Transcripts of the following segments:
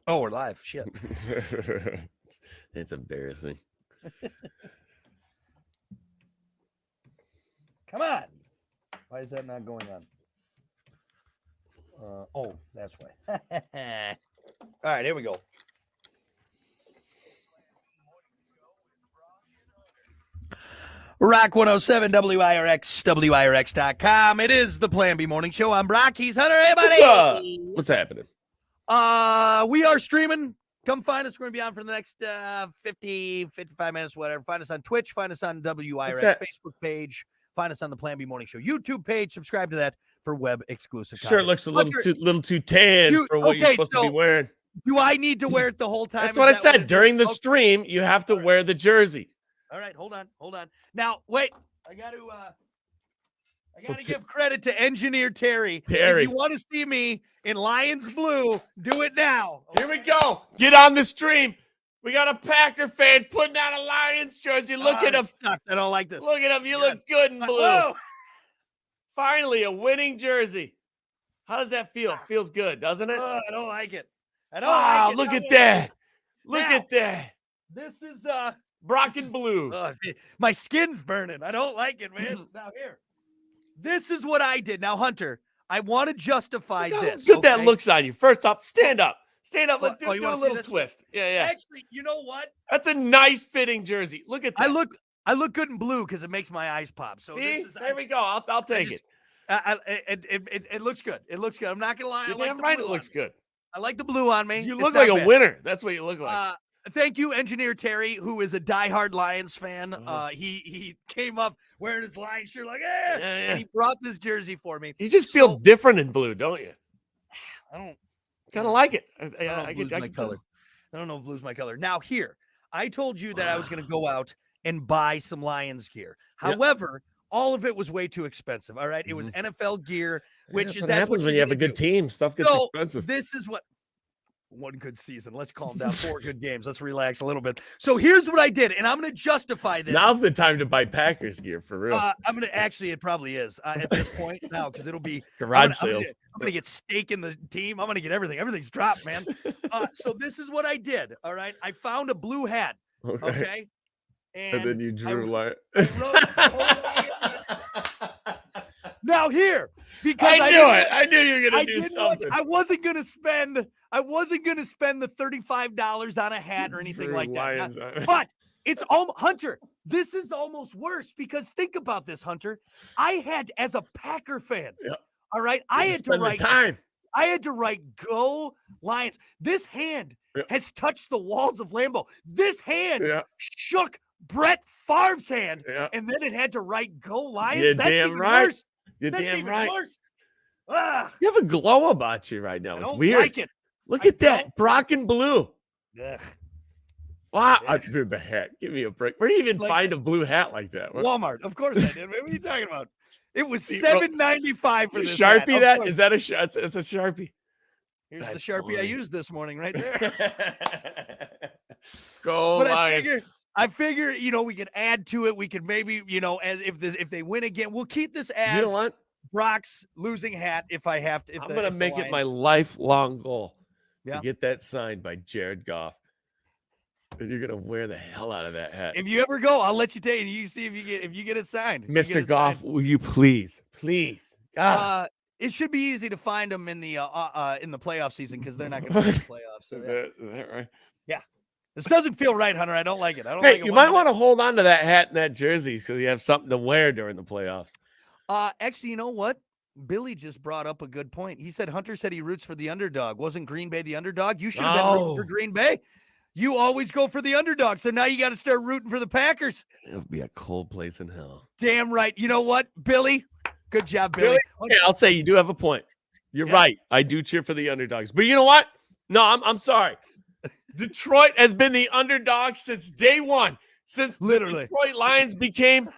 Oh, we're live. Shit. It's embarrassing. Come on. Why is that not going on? Oh, that's why. All right, here we go. Rock 107 WIRX, WIRX.com. It is the Plan B Morning Show. I'm Brock. He's Hunter. Hey, buddy. What's up? What's happening? We are streaming. Come find us. We're going to be on for the next 50, 55 minutes, whatever. Find us on Twitch. Find us on WIRX Facebook page. Find us on the Plan B Morning Show YouTube page. Subscribe to that for web exclusive content. Sure, it looks a little too tan for what you're supposed to be wearing. Do I need to wear it the whole time? That's what I said. During the stream, you have to wear the jersey. All right, hold on. Now, wait. I got to give credit to Engineer Terry. If you want to see me in Lions blue, do it now. Okay. Here we go. Get on the stream. We got a Packer fan putting on a Lions jersey. Look at him. Sucks. I don't like this. Look at him. You look good in blue. Whoa. Finally, a winning jersey. How does that feel? Feels good, doesn't it? I don't like it. I don't like it. Look at that. Look at that. This is Brock and blue. My skin's burning. I don't like it, man. Now here. This is what I did. Now, Hunter, I want to justify this. How good that looks on you. First off, stand up. Stand up. Let's do a little twist. Yeah. Actually, you know what? That's a nice fitting jersey. Look at that. I look good in blue because it makes my eyes pop. So see, there we go. I'll take it. It looks good. It looks good. I'm not gonna lie. You're damn right. It looks good. I like the blue on me. You look like a winner. That's what you look like. Thank you, Engineer Terry, who is a diehard Lions fan. He came up wearing his Lions shirt, like, and he brought this jersey for me. You just feel different in blue, don't you? I don't kind of like it. I get my color. I don't know if blue's my color. Now, here, I told you that I was going to go out and buy some Lions gear. However, all of it was way too expensive. All right, it was NFL gear, which that's happens when you have a good team. Stuff gets expensive. This is what. One good season. Let's calm down. 4 good games. Let's relax a little bit. So here's what I did, and I'm going to justify this. Now's the time to buy Packers gear for real. I'm going to actually, it probably is at this point now because it'll be garage sales. I'm going to get stake in the team. I'm going to get everything. Everything's dropped, man. So this is what I did. All right. I found a blue hat. Okay. And then you drew line. Now here, because I knew you were gonna do something. I wasn't gonna spend the $35 on a hat or anything like that. But it's Hunter. This is almost worse because think about this, Hunter. I had, as a Packer fan, all right, I had to write "Go Lions." This hand has touched the walls of Lambeau. This hand shook Brett Favre's hand, and then it had to write "Go Lions." That's even worse. You're damn right. Worse. You have a glow about you right now. It's weird. Like it. Look at that. Brock and blue. Ugh. Wow. Dude, the hat. Give me a break. Where do you even find a blue hat like that? Walmart. Of course I did. What are you talking about? It was $7.95 for this Sharpie hat. Is that it's a Sharpie? Here's the Sharpie I used this morning right there. Go Lions. I figure, we could add to it. We could maybe, as if they win again, we'll keep this as you know what? Brock's losing hat if I have to. I'm going to make it my lifelong goal to get that signed by Jared Goff. And you're going to wear the hell out of that hat. If you ever go, I'll let you take it. You see if you get it signed. Mr. Goff, will you please? It should be easy to find them in the playoff season because they're not going to play the playoffs. So is that right? Yeah. This doesn't feel right, Hunter. I don't like it. You might want to hold on to that hat and that jersey because you have something to wear during the playoffs. Actually, you know what? Billy just brought up a good point. He said Hunter said he roots for the underdog. Wasn't Green Bay the underdog? You should have been rooting for Green Bay. You always go for the underdog. So now you got to start rooting for the Packers. It'll be a cold place in hell. Damn right. You know what, Billy? Good job, Billy. Okay, I'll say you do have a point. You're right. I do cheer for the underdogs. But you know what? No, I'm sorry. Detroit has been the underdog since day one. Since literally the Detroit Lions became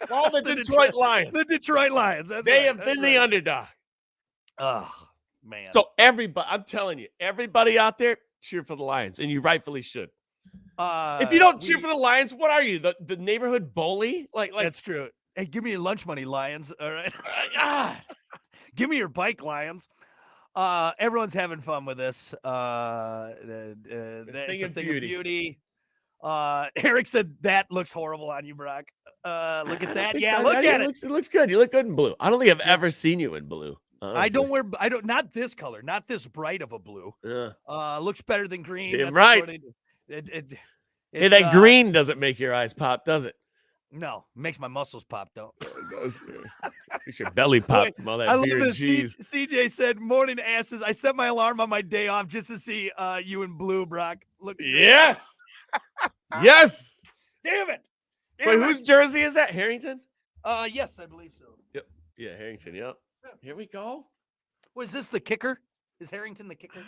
the Detroit Lions. The Detroit Lions. They have been the underdog. Oh, man. So everybody, I'm telling you, everybody out there, cheer for the Lions, and you rightfully should. If you don't cheer for the Lions, what are you? The neighborhood bully? Like that's true. Hey, give me your lunch money, Lions. All right. Give me your bike, Lions. Everyone's having fun with this. It's a thing of beauty. Eric said that looks horrible on you, Brock. Look at that. Yeah, look at it. It looks good. You look good in blue. I don't think I've ever seen you in blue. Honestly. I don't not this color, not this bright of a blue. Looks better than green. That's right. Hey, that green doesn't make your eyes pop, does it? No, makes my muscles pop, though. Makes your belly pop from all that beer and cheese. CJ said, morning asses. I set my alarm on my day off just to see you in blue, Brock. Look. Yes. Yes. Damn it. Wait, whose jersey is that? Harrington? Yes, I believe so. Yep. Yeah, Harrington. Yep. Here we go. Was this the kicker? Is Harrington the kicker?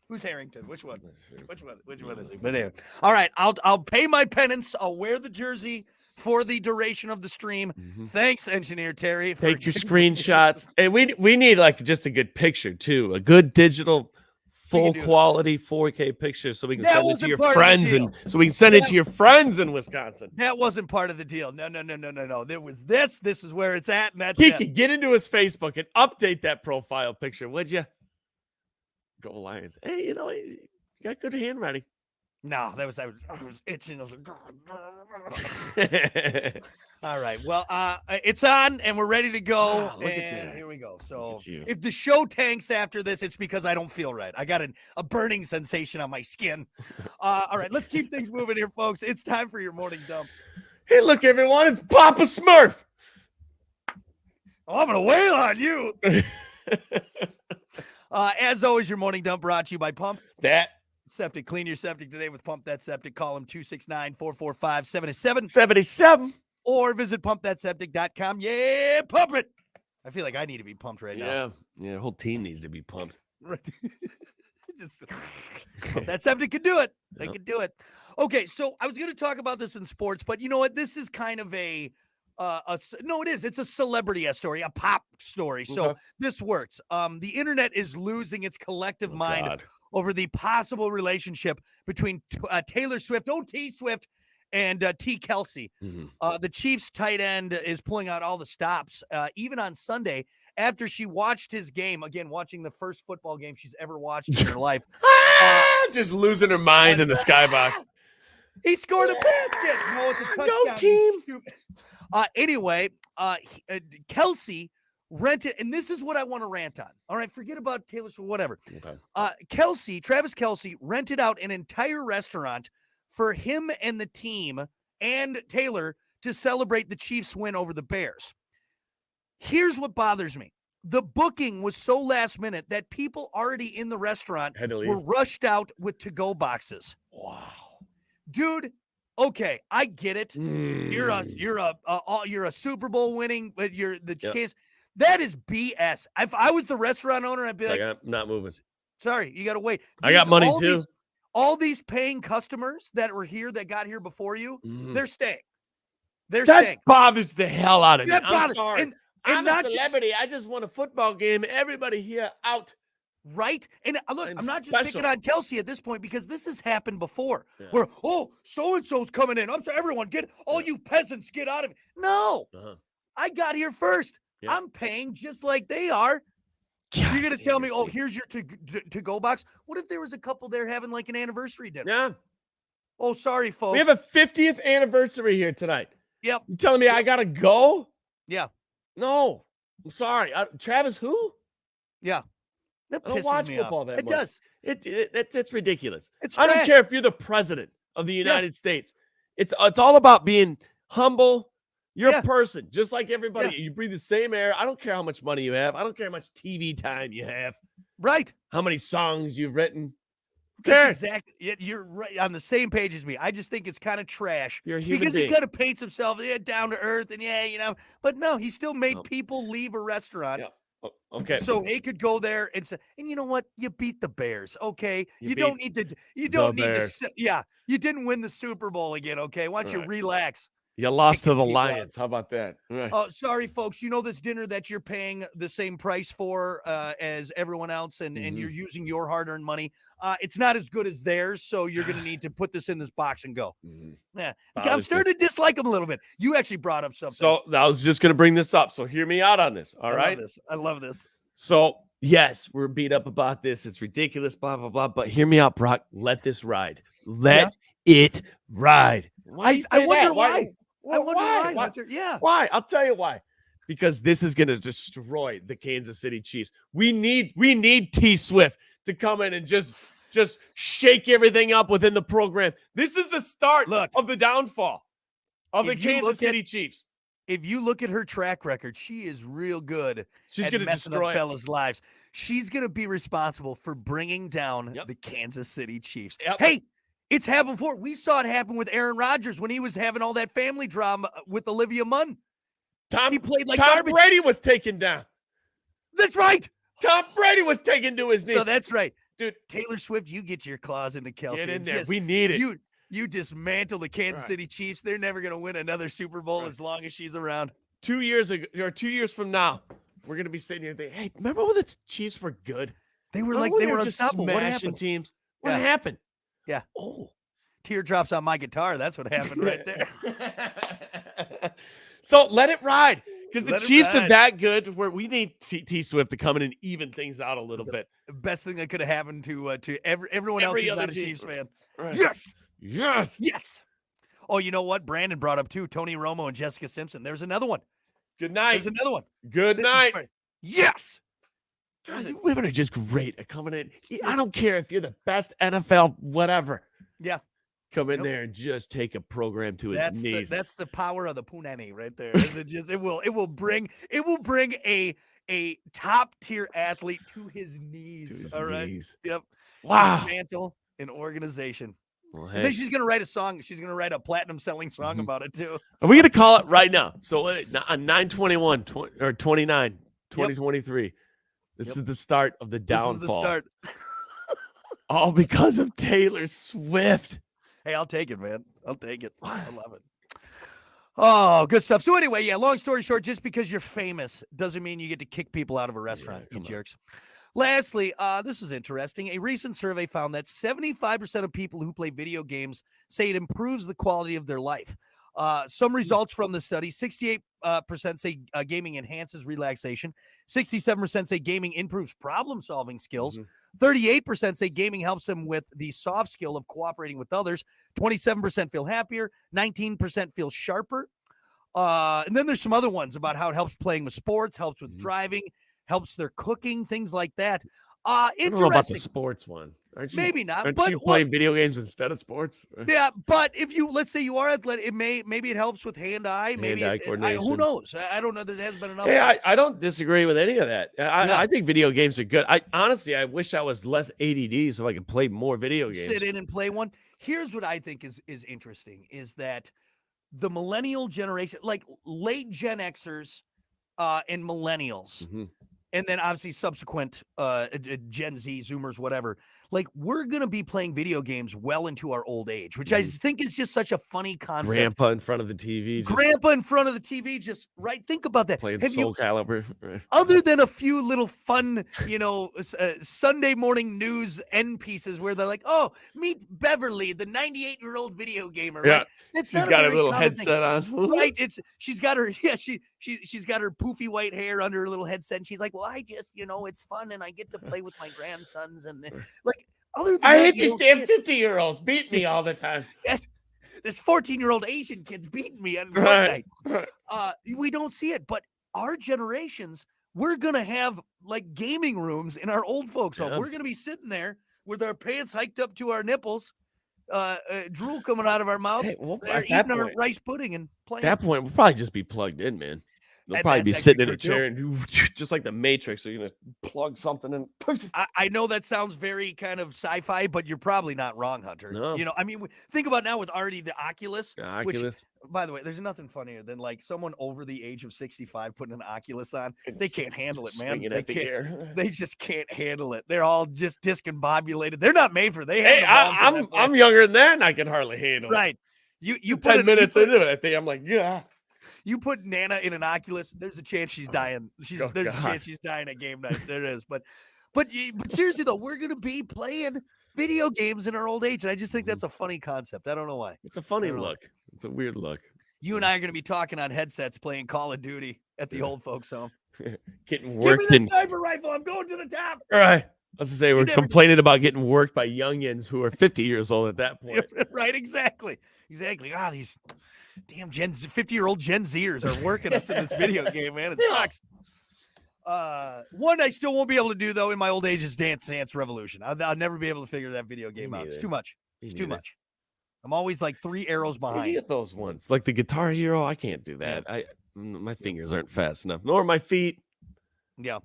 Who's Harrington? Which one? Which one is he? But anyway, all right. I'll pay my penance. I'll wear the jersey for the duration of the stream. Thanks, Engineer Terry. Take your screenshots, and we need like just a good picture too, a good digital, full quality 4K picture, so we can send it to your friends, and so we can send it to your friends in Wisconsin. That wasn't part of the deal. No. There was this. This is where it's at, and that's he could get into his Facebook and update that profile picture, would you? Go Lions. Hey, you got good handwriting. No, I was itching. I was like, all right. Well, it's on and we're ready to go. And here we go. So if the show tanks after this, it's because I don't feel right. I got a burning sensation on my skin. All right, let's keep things moving here, folks. It's time for your morning dump. Hey, look, everyone, it's Papa Smurf. Oh, I'm gonna wail on you. As always, your morning dump brought to you by Pump That Septic. Clean your septic today with Pump That Septic. Call them 269-445-7777 or visit pumpthatseptic.com. Yeah, pump it. I feel like I need to be pumped right now. Yeah, the whole team needs to be pumped. Pump That Septic could do it. They could do it. Okay, so I was going to talk about this in sports, but you know what? This is kind of no, it is. It's a celebrity story, a pop story. So this works. The internet is losing its collective mind over the possible relationship between Taylor Swift, T Swift, and T Kelsey. The Chiefs tight end is pulling out all the stops, even on Sunday after she watched his game. Again, watching the first football game she's ever watched in her life. Just losing her mind in the skybox. He scored a basket. No, it's a touchdown. No team. Anyway, Kelsey rented, and this is what I want to rant on. All right, forget about Taylor Swift, whatever. Okay. Travis Kelsey rented out an entire restaurant for him and the team and Taylor to celebrate the Chiefs' win over the Bears. Here's what bothers me. The booking was so last minute that people already in the restaurant were rushed out with to-go boxes. Wow. Dude, okay, I get it. You're a Super Bowl winning, but you're the case. That is BS. If I was the restaurant owner, I'd be like, I'm not moving. Sorry, you got to wait. I got money too. All these paying customers that were here that got here before you, they're staying. That bothers the hell out of me. I'm sorry. And I'm a celebrity. I just won a football game. Everybody here out. Right. And look, I'm not just picking on Kelsey at this point because this has happened before where, so-and-so's coming in. I'm sorry, everyone, all you peasants, get out of it. No, I got here first. I'm paying just like they are. You're going to tell me, here's your to-go box. What if there was a couple there having like an anniversary dinner? Yeah. Oh, sorry, folks. We have a 50th anniversary here tonight. Yep. You telling me I got to go? Yeah. No. I'm sorry. Travis who? Yeah. I don't watch football that much. It does. It's ridiculous. I don't care if you're the president of the United States. It's all about being humble. You're a person, just like everybody. You breathe the same air. I don't care how much money you have. I don't care how much TV time you have. Right. How many songs you've written. That's exactly. You're right on the same page as me. I just think it's kind of trash. You're a human being. He kind of paints himself down to earth and but no, he still made people leave a restaurant. Yeah. Okay. So he could go there and say, and you know what? You beat the Bears. Okay. You don't need to. You didn't win the Super Bowl again. Okay. Why don't you relax? You lost to the Lions. How about that? Right. Oh, sorry, folks. You know this dinner that you're paying the same price for as everyone else, and you're using your hard-earned money. It's not as good as theirs, so you're going to need to put this in this box and go. Yeah, I'm starting to dislike them a little bit. You actually brought up something. So I was just going to bring this up. So hear me out on this. All right. I love this. So Yes, we're beat up about this. It's ridiculous, blah, blah, blah. But hear me out, Brock. Let this ride. Let it ride. Why do you I say wonder that? why. I wonder why? why, Hunter. Yeah. Why? I'll tell you why. Because this is going to destroy the Kansas City Chiefs. We need T Swift to come in and just shake everything up within the program. This is the start of the downfall of the Kansas City Chiefs. If you look at her track record, she is real good She's at going to messing destroy up fellas' lives. She's going to be responsible for bringing down Yep. the Kansas City Chiefs. Yep. Hey, it's happened before. We saw it happen with Aaron Rodgers when he was having all that family drama with Olivia Munn. He played like Tom garbage. Brady was taken down. That's right. Tom Brady was taken to his knees. So that's right. Dude, Taylor Swift, you get your claws into Kelsey. get in there. We need it. You dismantle the Kansas City Chiefs. They're never going to win another Super Bowl as long as she's around. 2 years ago, or 2 years from now, we're gonna be sitting here thinking, "Hey, remember when the Chiefs were good? They were just unstoppable. What smashing happened? teams. What happened? Yeah. Oh, Teardrops on my guitar. That's what happened right there. So let it ride, because the Let it Chiefs are ride. that good. Where we need T Swift to come in and even things out a little bit. The best thing that could have happened to everyone else Every who's other not a team. Chiefs fan. Right. Yes. Yes. Yes. Oh, you know what? Brandon brought up too. Tony Romo and Jessica Simpson. There's another one. Good night. There's another one. Good This is night. great. Yes. Guys, you women are just great at coming in. I don't care if you're the best NFL, whatever. Yeah. Come in there and just take a program to his knees. That's the power of the punani right there. It will bring a top tier athlete to his knees. All right. Knees. Yep. Wow. Dismantle an organization. Well, And then she's gonna write a song. She's gonna write a platinum selling song about it too. Are we gonna call it right now? So on 9/21 or 29, 2023. This is the start of the downfall. This is the start. All because of Taylor Swift. Hey, I'll take it, man. I'll take it. I love it. Oh, good stuff. So anyway, long story short, just because you're famous doesn't mean you get to kick people out of a restaurant, you jerks. Lastly, this is interesting. A recent survey found that 75% of people who play video games say it improves the quality of their life. Some results from the study, 68% say gaming enhances relaxation. 67% say gaming improves problem-solving skills. 38% say gaming helps them with the soft skill of cooperating with others. 27% feel happier. 19% feel sharper. And then there's some other ones about how it helps playing with sports, helps with driving, helps their cooking, things like that. I don't know about the sports one. Maybe not. Aren't but you playing video games instead of sports? Yeah, but if let's say you are athletic, maybe it helps with hand-eye. Maybe coordination. Who knows? I don't know. There hasn't been enough. Yeah, I don't disagree with any of that. I think video games are good. I honestly wish I was less ADD so I could play more video games. Sit in and play one. Here's what I think is interesting is that the millennial generation, like late Gen Xers and millennials, and then obviously subsequent Gen Z, Zoomers, whatever, like we're going to be playing video games well into our old age, which I think is just such a funny concept. Grandpa in front of the TV. Grandpa in front of the TV, just right. Think about that. Playing Soul Calibur. Other than a few little fun, Sunday morning news end pieces where they're like, oh, meet Beverly, the 98-year-old video gamer. Right? Yeah. It's She's got a little headset on. Right. She's got her, she's got her poofy white hair under her little headset. And she's like, well, I just, it's fun and I get to play with my grandsons. And like, other than I that, hate these damn 50-year-olds beat me all the time. This 14-year-old Asian kid's beating me on Fortnite. We don't see it, but our generations, we're going to have like gaming rooms in our old folks' home. We're going to be sitting there with our pants hiked up to our nipples, drool coming out of our mouth, eating our rice pudding and playing. At that point, we'll probably just be plugged in, man. They'll probably be sitting in a chair and just like the Matrix. They're going to plug something in. I know that sounds very kind of sci-fi, but you're probably not wrong, Hunter. No. I mean, think about now with already the Oculus. Which, by the way, there's nothing funnier than like someone over the age of 65 putting an Oculus on. They can't handle it, man. They just can't handle it. They're all just discombobulated. They're not made for. I'm younger than that, and I can hardly handle it. Right. You 10 minutes into it, I think I'm like, yeah. You put Nana in an Oculus, there's a chance she's dying. There's a chance she's dying at game night. There is. But seriously though, we're gonna be playing video games in our old age, and I just think that's a funny concept. I don't know why. It's a funny look. It's a weird look. You and I are gonna be talking on headsets playing Call of Duty at the old folks' home. Getting Give worked me in. the sniper rifle. I'm going to the top. All right. Let's just say we're never complaining about getting worked by youngins who are 50 years old at that point. Right, exactly. Ah, these damn 50-year-old Gen Zers are working us in this video game, man. It sucks. One I still won't be able to do though in my old age is Dance Dance Revolution. I'll never be able to figure that video game out. It's too much. It's too much. I'm always like 3 arrows behind. Get those ones like the Guitar Hero. I can't do that. My fingers aren't fast enough, nor my feet. Yeah.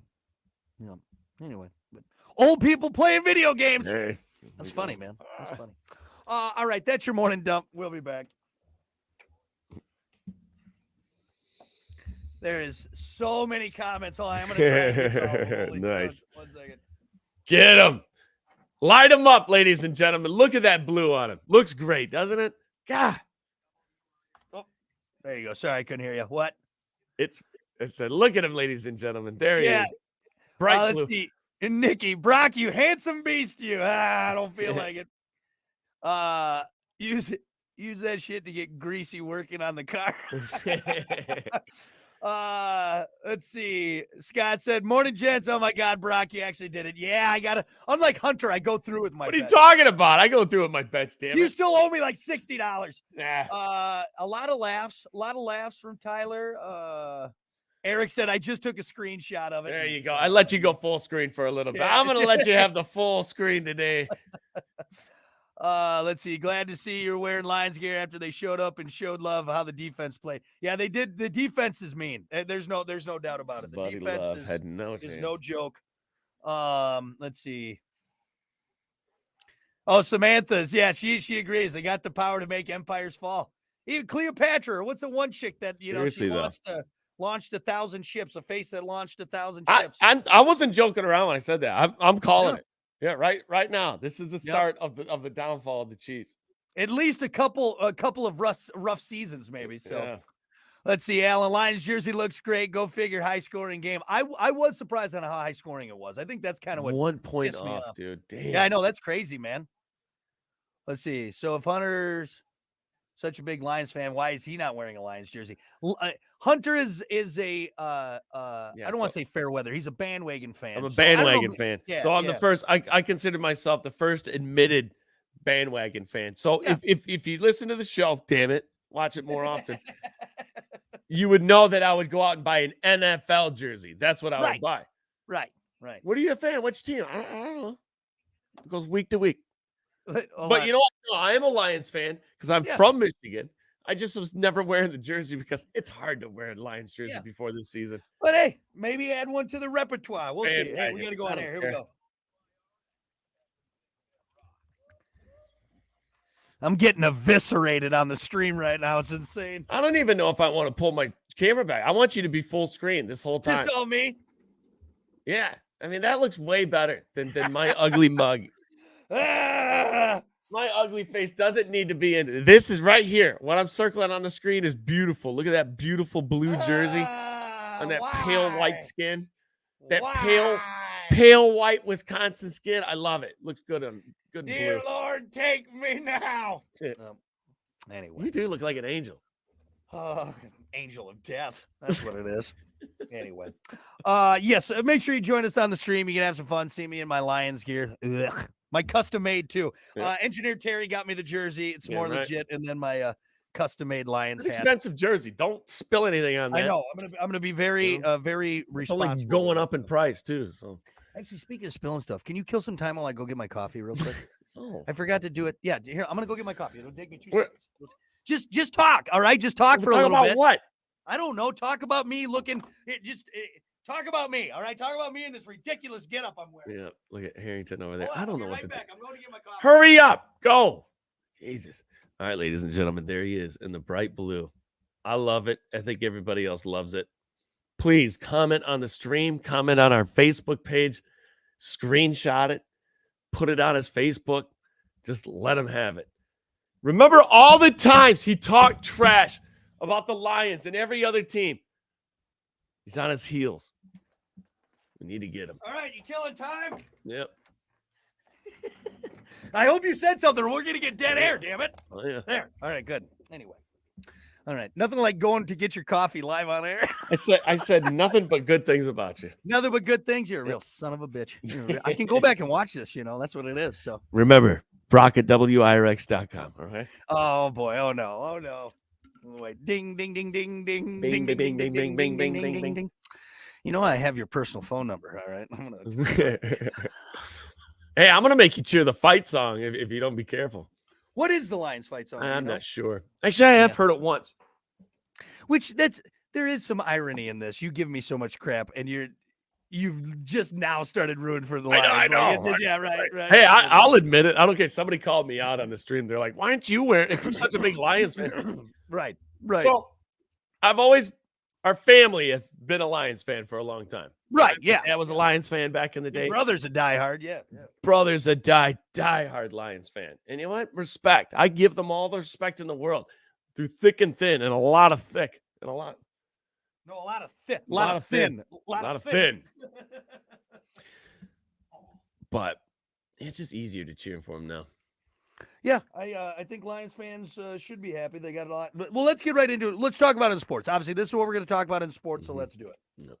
Anyway, but old people playing video games. Hey. That's funny, man. That's funny. All right, that's your morning dump. We'll be back. There is so many comments. Hold on, I'm gonna try to get to them. Nice. 1 second. Get them. Light them up, ladies and gentlemen. Look at that blue on him. Looks great, doesn't it? God. Oh, there you go. Sorry, I couldn't hear you. What? It said, look at him, ladies and gentlemen. There he is. Bright blue. Let's see. And Nikki, Brock, you handsome beast, you. I don't feel like it. Use that shit to get greasy working on the car. Let's see. Scott said, morning, gents. Oh my God, Brock, you actually did it. Yeah, I gotta. Unlike Hunter, I go through with my. What are you talking about? I go through with my bets, damn it. You still owe me like $60. Nah. A lot of laughs from Tyler. Eric said, I just took a screenshot of it. There you go. I let you go full screen for a little bit. I'm gonna let you have the full screen today. Let's see. Glad to see you're wearing Lions gear after they showed up and showed love how the defense played. Yeah, they did. The defense is mean. There's no doubt about it. The Buddy defense Love had no chance. is no joke. Let's see. Oh, Samantha's. Yeah, she agrees. They got the power to make empires fall. Even Cleopatra. What's the one chick that she launched 1,000 ships? A face that launched 1,000 ships. I wasn't joking around when I said that. I'm calling it. Yeah, right now. This is the start of the downfall of the Chiefs. At least a couple of rough seasons, maybe. So let's see. Alan, Lions jersey looks great. Go figure. High scoring game. I was surprised on how high scoring it was. I think that's kind of what 1 point off, dude. Damn. Yeah, I know. That's crazy, man. Let's see. So if Hunter's such a big Lions fan, why is he not wearing a Lions jersey? Hunter is a I don't want to say fair weather. He's a bandwagon fan. I'm a bandwagon fan. Yeah, so I'm the first. I consider myself the first admitted bandwagon fan. So if you listen to the show, damn it, watch it more often. You would know that I would go out and buy an NFL jersey. That's what I would buy. Right. What are you a fan? Which team? I don't know. It goes week to week. But you know what? I am a Lions fan because I'm from Michigan. I just was never wearing the jersey because it's hard to wear a Lions jersey before this season. But hey, maybe add one to the repertoire. We'll see. Hey, we got to go on here. Here we go. I'm getting eviscerated on the stream right now. It's insane. I don't even know if I want to pull my camera back. I want you to be full screen this whole time. Just all me? Yeah. I mean, that looks way better than my ugly mug. My ugly face doesn't need to be in. This is right here. What I'm circling on the screen is beautiful. Look at that beautiful blue jersey on that pale white skin. That pale white Wisconsin skin. I love it. Looks good on good. Dear blue. Lord, take me now. Anyway, you do look like an angel. Angel of death. That's what it is. Anyway, yes. Make sure you join us on the stream. You can have some fun. See me in my Lions gear. Ugh. My custom made too. Engineer Terry got me the jersey. It's more legit, and then my custom made Lions hat. Expensive jersey. Don't spill anything on that. I know. I'm gonna be very very responsible. It's only going up in price too. So actually, speaking of spilling stuff, can you kill some time while I go get my coffee real quick? I forgot to do it. Yeah, here I'm gonna go get my coffee. It'll take me 2 seconds. Just talk. All right, just talk for a little bit. What? I don't know. Talk about me looking. Talk about me, all right? Talk about me in this ridiculous getup I'm wearing. Yeah, look at Harrington over there. I don't know what to do. I'm going to get my coffee. Hurry up. Go. Jesus. All right, ladies and gentlemen, there he is in the bright blue. I love it. I think everybody else loves it. Please comment on the stream, comment on our Facebook page, screenshot it, put it on his Facebook. Just let him have it. Remember all the times he talked trash about the Lions and every other team. He's on his heels. We need to get him. All right, you killing time? Yep. I hope you said something. We're going to get dead air, damn it. Oh, yeah. There. All right, good. Anyway. All right. Nothing like going to get your coffee live on air. I said nothing but good things about you. Nothing but good things. You're a real son of a bitch. I can go back and watch this, that's what it is. So remember, Brock at WIRX.com. All right. Oh boy. Oh no. Oh no. Wait. Ding, ding, ding, ding, ding, ding, ding, ding, ding, ding, ding, ding, ding, ding, ding. I have your personal phone number. All right. Hey, I'm gonna make you cheer the fight song if you don't be careful. What is the Lions fight song? I'm not sure. Actually, I have heard it once. Which there is some irony in this. You give me so much crap, and you've just now started rooting for the Lions. I know. Right. Hey, I'll admit it. I don't care. Somebody called me out on the stream. They're like, "Why aren't you wearing? If you're such a big Lions fan." Right. So our family have been a Lions fan for a long time. Right. Yeah. I was a Lions fan back in the day. Your brother's a diehard. Yeah. Brother's a diehard Lions fan. And you know what? Respect. I give them all the respect in the world through thick and thin, and a lot of thick and a lot. No, a lot of thick. A lot of thin. A lot of thin. But it's just easier to cheer for them now. Yeah, I think Lions fans should be happy. They got a lot. But, well, let's get right into it. Let's talk about it in sports. Obviously, this is what we're going to talk about in sports, so let's do it. Yep.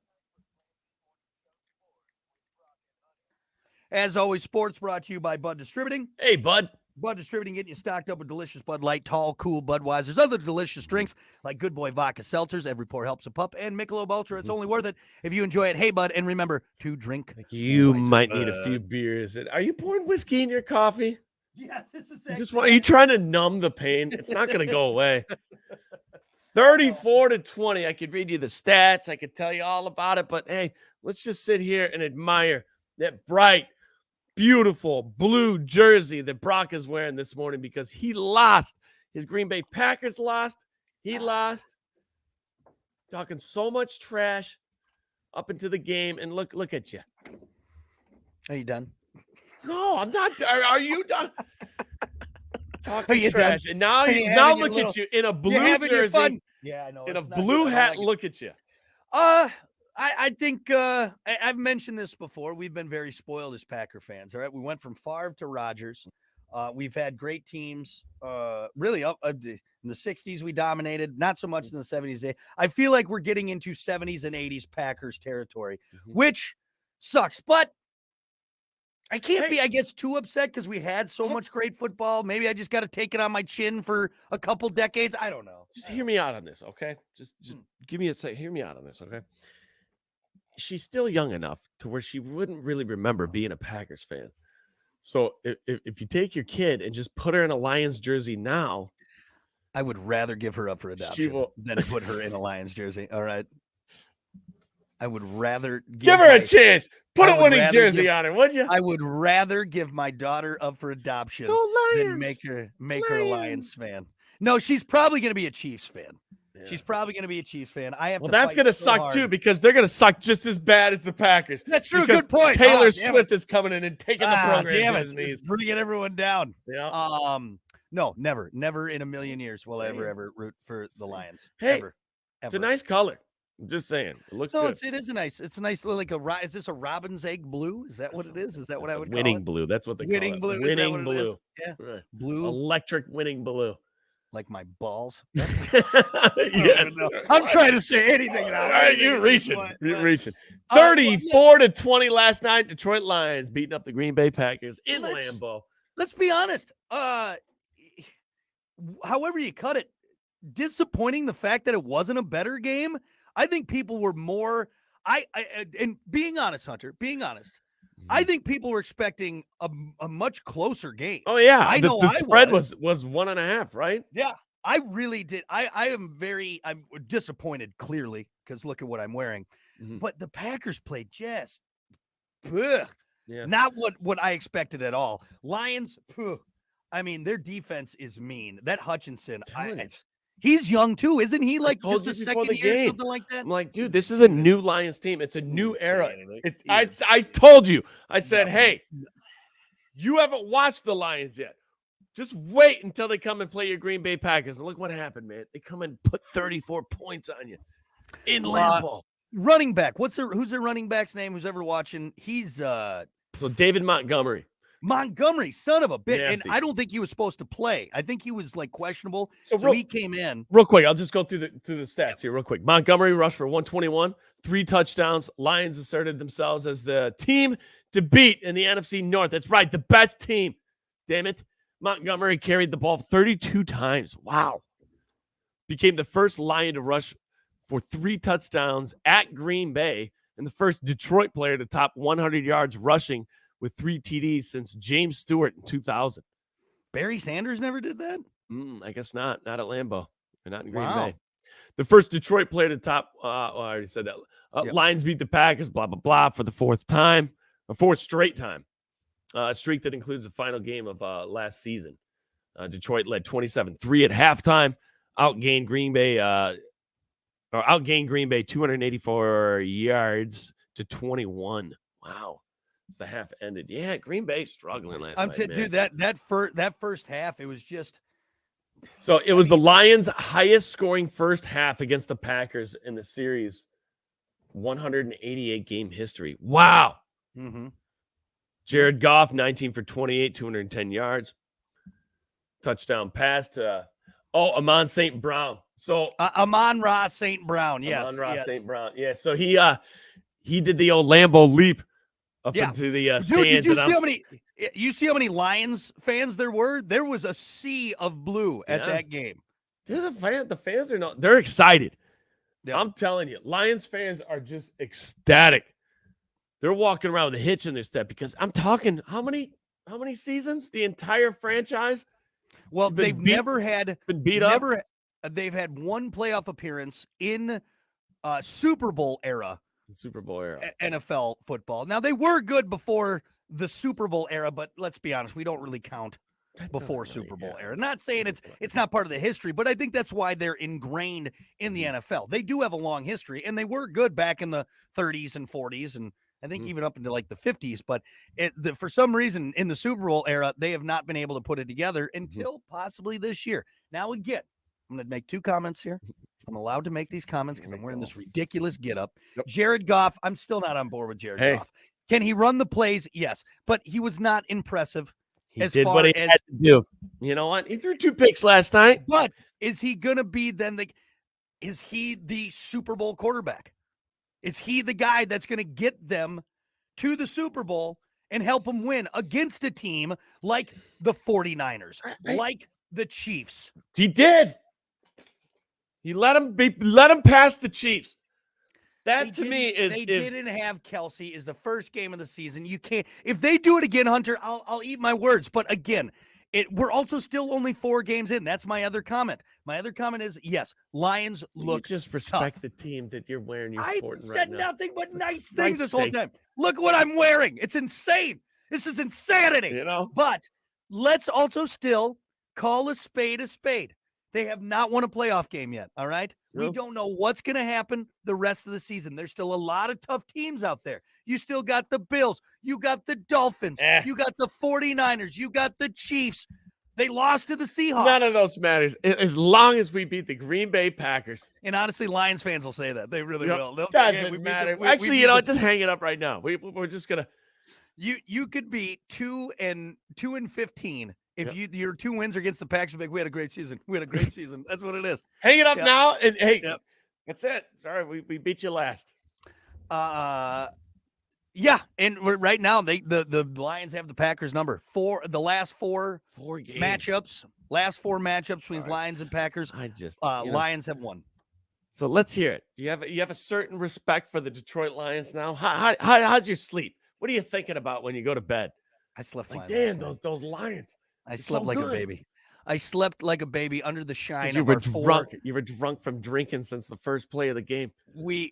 As always, sports brought to you by Bud Distributing. Hey, Bud. Bud Distributing, getting you stocked up with delicious Bud Light, tall, cool Budweisers, other delicious drinks like Good Boy Vodka Seltzers, Every Pour Helps a Pup, and Michelob Ultra. It's only worth it if you enjoy it. Hey, Bud, and remember to drink. You might need a few beers. Are you pouring whiskey in your coffee? Yeah, this is are you trying to numb the pain? It's not going to go away. 34-20. I could read you the stats. I could tell you all about it. But, hey, let's just sit here and admire that bright, beautiful blue jersey that Brock is wearing this morning because he lost. His Green Bay Packers lost. He lost. Talking so much trash up into the game. And look at you. Are you done? No, I'm not. Are you done? Talking trash. Done? And now look at you in a blue jersey. Yeah, I know. In a blue hat, look at you. I think I've mentioned this before. We've been very spoiled as Packer fans. All right, we went from Favre to Rodgers. We've had great teams. Really up in the 60s, we dominated. Not so much in the 70s. I feel like we're getting into 70s and 80s Packers territory, which sucks. But I can't be, I guess, too upset because we had so much great football. Maybe I just got to take it on my chin for a couple decades. I don't know. Just hear me out on this, okay? Just give me a second. Hear me out on this, okay? She's still young enough to where she wouldn't really remember being a Packers fan. So if you take your kid and just put her in a Lions jersey now, I would rather give her up for adoption than put her in a Lions jersey. All right. I would rather give her a chance. Put a winning jersey on her, would you? I would rather give my daughter up for adoption than make her a Lions fan. No, she's probably going to be a Chiefs fan. Yeah. She's probably going to be a Chiefs fan. That's going to suck too because they're going to suck just as bad as the Packers. That's true. Good point. Taylor Swift is coming in and taking the program to his knees, bringing everyone down. Yeah. No, never in a million years will I ever root for the Lions. Hey, ever. It's a nice color. I'm just saying, it looks good. It is a nice. It's a nice is this a robin's egg blue? Is that what it is? Is that what I would call winning it? blue? That's what they call winning it. Blue. Winning blue. Yeah. Blue. Electric winning blue. Like my balls. Yes. I'm trying to say anything now. You're reaching. 34-20 last night. Detroit Lions beating up the Green Bay Packers in Lambeau. Let's be honest. However you cut it, disappointing the fact that it wasn't a better game. I think people were more. And being honest, Hunter. Being honest. I think people were expecting a much closer game. Oh yeah, I know. The spread was 1.5, right? Yeah, I really did. I'm disappointed clearly because look at what I'm wearing. But the Packers played just, not what I expected at all. Lions, I mean their defense is mean. That Hutchinson, he's young too, isn't he? Like just a second year, something like that. I'm like, dude, this is a new Lions team. It's a new era. I told you. I said, hey, you haven't watched the Lions yet. Just wait until they come and play your Green Bay Packers. And look what happened, man. They come and put 34 points on you in Lambeau. Running back. Who's their running back's name? Who's ever watching? He's so David Montgomery. Montgomery, son of a bitch. Nasty. And I don't think he was supposed to play. I think he was like questionable. So he came in. Real quick, I'll just go through the stats here real quick. Montgomery rushed for 121, 3 touchdowns. Lions asserted themselves as the team to beat in the NFC North. That's right, the best team. Damn it. Montgomery carried the ball 32 times. Wow. Became the first Lion to rush for 3 touchdowns at Green Bay and the first Detroit player to top 100 yards rushing with 3 TDs since James Stewart in 2000. Barry Sanders never did that? I guess not. Not at Lambeau. Or not in Green Bay. The first Detroit player to top, I already said that. Lions beat the Packers, blah, blah, blah, for the 4th straight time. A streak that includes the final game of last season. Detroit led 27-3 at halftime. Outgained Green Bay 284 yards to 21. Wow. As the half ended. Yeah, Green Bay struggling last night. Dude, that first half, it was just. So it was the Lions' highest scoring first half against the Packers in the series, 188 game history. Wow. Mm-hmm. Jared Goff, 19 for 28, 210 yards. Touchdown pass to Amon St. Brown. So Amon-Ra St. Brown, yes. Amon-Ra St. Brown. Yeah, so he did the old Lambeau leap up into the stands. Dude, you see how many Lions fans there were? There was a sea of blue at that game. Dude, the fans are they're excited. Yep. I'm telling you, Lions fans are just ecstatic. They're walking around with a hitch in their step because I'm talking how many seasons? The entire franchise? Well, they've never had been beat up. They've had one playoff appearance in Super Bowl era. Super Bowl era. NFL football. Now, they were good before the Super Bowl era, but let's be honest, we don't really count before Super Bowl era. Not saying it's not part of the history, but I think that's why they're ingrained in the NFL. They do have a long history, and they were good back in the 30s and 40s, and I think even up into like the 50s. But for some reason, in the Super Bowl era, they have not been able to put it together until possibly this year. Now, again, I'm going to make 2 comments here. I'm allowed to make these comments because I'm wearing this ridiculous getup. Yep. Jared Goff, I'm still not on board with Jared Goff. Can he run the plays? Yes, but he was not impressive. He did what he had to do. You know what? He threw 2 picks last night. But is he going to be is he the Super Bowl quarterback? Is he the guy that's going to get them to the Super Bowl and help them win against a team like the 49ers, like the Chiefs? He did. He let him pass the Chiefs. That to me is they didn't have Kelsey. Is the first game of the season. You can't. If they do it again, Hunter, I'll eat my words. But again, we're also still only 4 games in. That's my other comment. My other comment is yes, Lions look. You just respect the team that you're wearing. You're sporting right now. I said nothing but nice things this whole time. Look what I'm wearing. It's insane. This is insanity. You know. But let's also still call a spade a spade. They have not won a playoff game yet, all right? Nope. We don't know what's going to happen the rest of the season. There's still a lot of tough teams out there. You still got the Bills. You got the Dolphins. You got the 49ers. You got the Chiefs. They lost to the Seahawks. None of those matters as long as we beat the Green Bay Packers. And honestly, Lions fans will say that. They really will. Doesn't matter. Actually, just hang it up right now. We're just going to. You could be 2-15. If your 2 wins against the Packers, we had a great season. We had a great season. That's what it is. Hang it up now, and hey, that's it. Sorry, we beat you last. Yeah, and right now the Lions have the Packers number. The last four games. matchups. Last 4 matchups between Lions and Packers. Lions have won. So let's hear it. You have a certain respect for the Detroit Lions now. How's your sleep? What are you thinking about when you go to bed? I slept like damn those Lions. I slept like a baby. I slept like a baby under the shine of our drunk. You were drunk from drinking since the first play of the game. We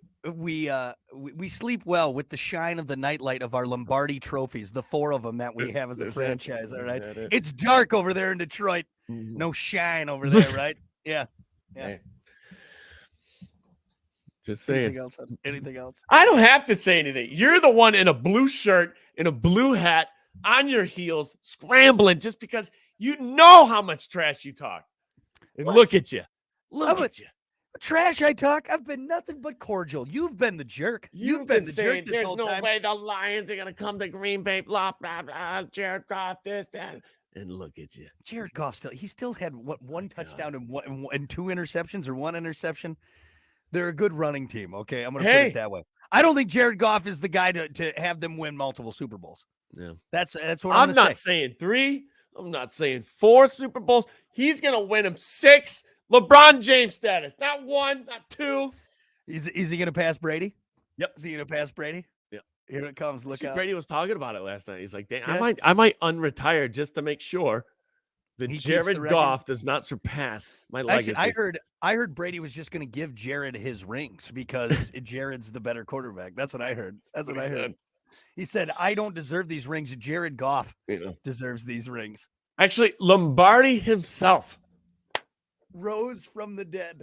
sleep well with the shine of the nightlight of our Lombardi trophies, the 4 of them that we have as a franchise. All right, it's dark over there in Detroit. No shine over there, right? Yeah. Hey. Just saying. Anything else? I don't have to say anything. You're the one in a blue shirt, in a blue hat, on your heels, scrambling just because you know how much trash you talk. And look at you. Look at you. Trash I talk. I've been nothing but cordial. You've been the jerk. You've been the jerk this whole time. There's no way the Lions are going to come to Green Bay, blah, blah, blah, Jared Goff, this, that. And look at you. Jared Goff still had one touchdown and 2 interceptions or 1 interception. They're a good running team. Okay. I'm going to put it that way. I don't think Jared Goff is the guy to have them win multiple Super Bowls. Yeah. That's what I'm not saying 3. I'm not saying 4 Super Bowls. He's going to win them 6. LeBron James status. Not 1, not 2. Is he going to pass Brady? Yep. Is he going to pass Brady? Yep. Here it comes. Look out. Brady was talking about it last night. He's like, "Dang, I might unretire just to make sure that Jared Goff does not surpass my legacy." Actually, I heard Brady was just going to give Jared his rings because Jared's the better quarterback. That's what I heard. That's what I heard. He said, "I don't deserve these rings. Jared Goff deserves these rings." Actually, Lombardi himself rose from the dead.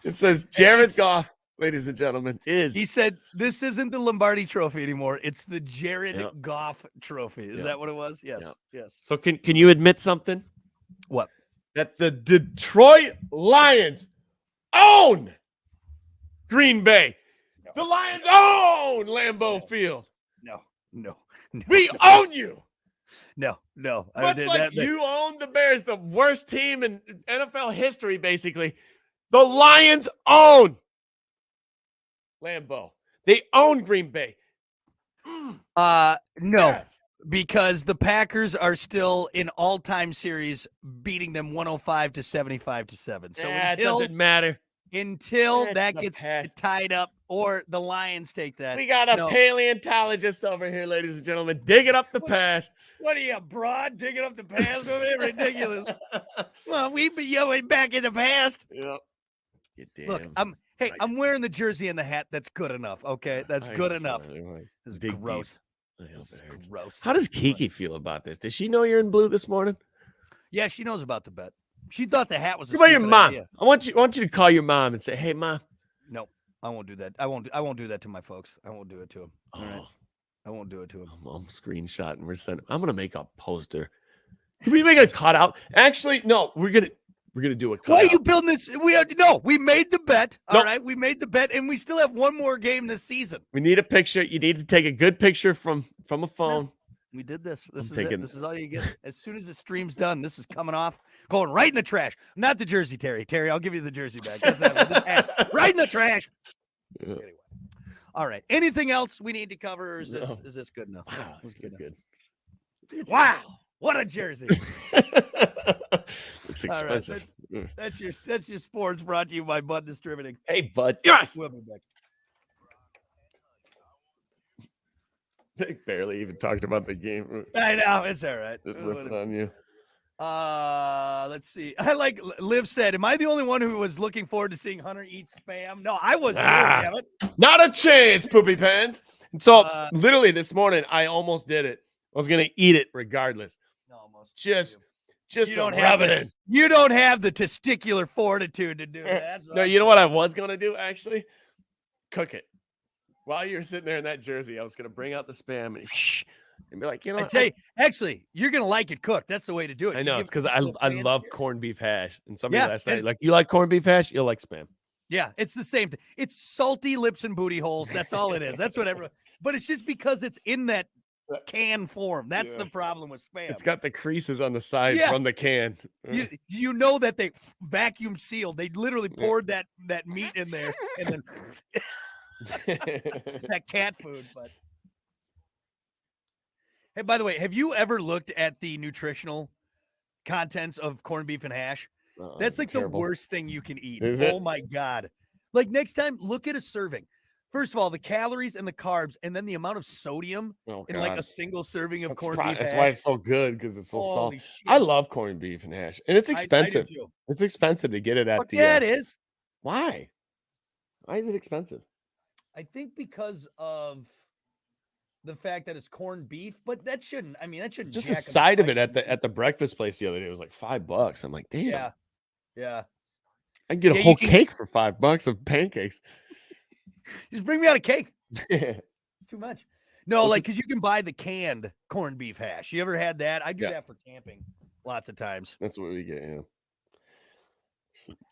It says Jared Goff, ladies and gentlemen, He said, "This isn't the Lombardi Trophy anymore. It's the Jared Goff Trophy." Is that what it was? Yes. Yep. Yes. So can you admit something? What? That the Detroit Lions own Green Bay. No. The Lions own Lambeau Field. No. We own you. No. Much like you own the Bears, the worst team in NFL history, basically. The Lions own Lambeau. They own Green Bay. No, yes. Because the Packers are still in all-time series, beating them 105-75-7. So it doesn't matter until that gets tied up, or the Lions take that. We got a paleontologist over here, ladies and gentlemen, digging up the past. What are you, broad, digging up the past? Ridiculous. Well, we've been back in the past. Yep. Look, I'm wearing the jersey and the hat. That's good enough. Okay, that's good enough. This is gross. This is gross. How does Kiki feel about this? Does she know you're in blue this morning? Yeah, she knows about the bet. She thought the hat was. What about your mom? Idea. I want you to call your mom and say, "Hey, Mom." No, I won't do that. I won't do that to my folks. I won't do it to them. All right. I won't do it to them. I'm screenshotting. We're sending. I'm gonna make a poster. Can we make a cutout? Actually, no. We're gonna do a cutout. Why are you building this? We made the bet. All right, we made the bet, and we still have one more game this season. We need a picture. You need to take a good picture from a phone. No, we did this. This is it. This is all you get. As soon as the stream's done, this is coming off, going right in the trash. Not the jersey, Terry. Terry, I'll give you the jersey back. This hat, right in the trash. Yeah. Anyway. All right. Anything else we need to cover? Or is this good enough? Wow, good. Wow, what a jersey! Looks expensive. Right, that's your sports, brought to you by Bud Distributing. Hey, Bud. Yes. We'll be back. They barely even talked about the game. I know, it's all right. Just lifting on you. Let's see. I like Liv said, "Am I the only one who was looking forward to seeing Hunter eat spam?" No, I was. Damn it. Not a chance, poopy pants. And so literally this morning, I almost did it. I was gonna eat it regardless. No, almost. Just you don't have it. You don't have the testicular fortitude to do that. No, you know what I was gonna do actually? Cook it. While you're sitting there in that jersey, I was gonna bring out the spam and be like, I tell you, actually, you're gonna like it cooked. That's the way to do it. I know, it's because I love corned beef hash. And somebody last night, like, you like corned beef hash? You'll like spam. Yeah, it's the same thing. It's salty lips and booty holes. That's all it is. That's what everyone. But it's just because it's in that can form. That's the problem with spam. It's got the creases on the side from the can. You know that they vacuum sealed. They literally poured that meat in there and then that cat food. But hey, by the way, have you ever looked at the nutritional contents of corned beef and hash? That's like terrible. The worst thing you can eat. My God. Like next time, look at a serving. First of all, the calories and the carbs, and then the amount of sodium in like a single serving of corned beef. That's why it's so good, because it's so salty. I love corned beef and hash, and it's expensive. It's expensive to get it at the. Yeah, it is. Why? Why is it expensive? I think because of the fact that it's corned beef, but that shouldn't. I mean, that shouldn't. Just the side of it at the breakfast place the other day was like $5. I'm like, damn. Yeah. I can get a whole cake for $5 of pancakes. Just bring me out a cake. It's too much. No, like, because you can buy the canned corned beef hash. You ever had that? I do that for camping lots of times. That's what we get,